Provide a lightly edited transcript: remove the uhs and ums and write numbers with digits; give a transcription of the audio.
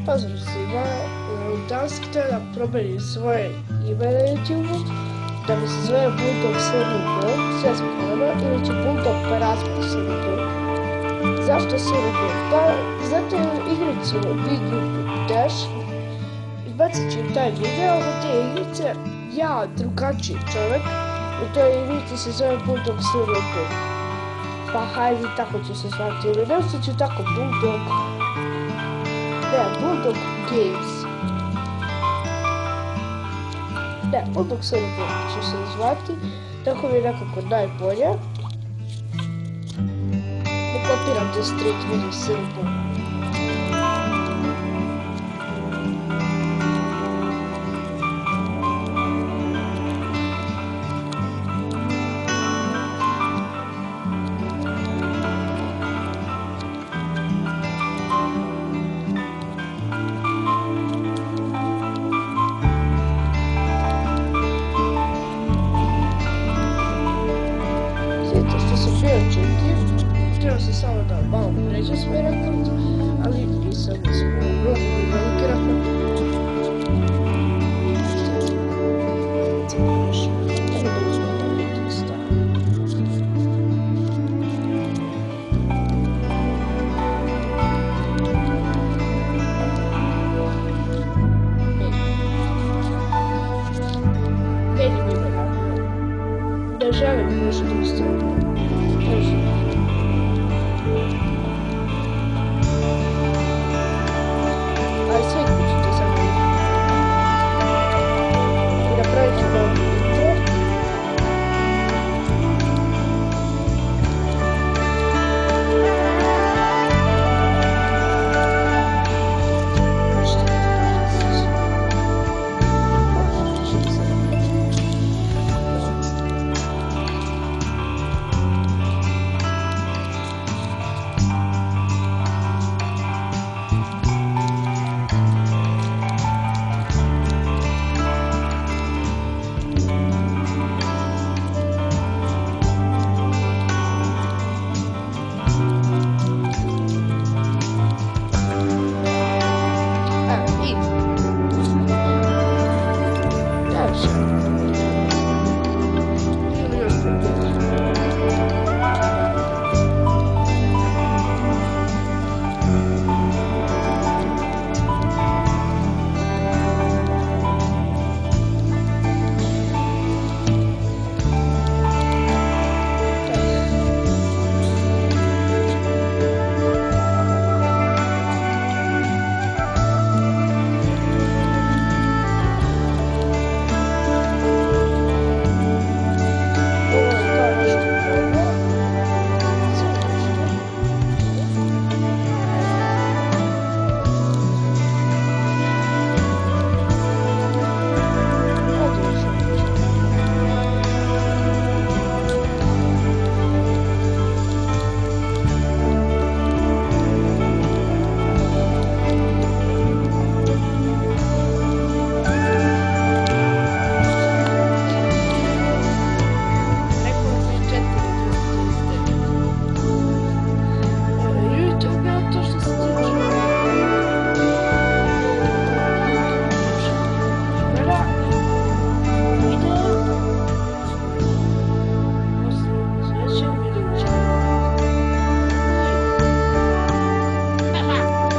Pozdrav svima, danas htio da promijenim svoje ime na YouTube, da mi se zove Bulldog SRB, sve zbog nama, ili ću Bulldog Perazmo SRB. Zašto SRB? Pa, zato je igricu Big Dash, izbacit ću taj video od te igrice, ja, drugačiji čovjek, u toj igrici se zove Bulldog SRB. Pa hajde, tako ću se zvati, ili nešto ću tako Bulldog Games. Ne, Bulldog SRB ću se zvati, tako mi je nekako najbolje. Ne kopiram te Street Video SRB. Što sam bio čuti, htio sam samo da malo pređe svoj rekord, ali nisam uspio. Veliki rekord. Evo da uzmem da vidim stavim. Meni mi me napravio. Ne želim nešto da stavim.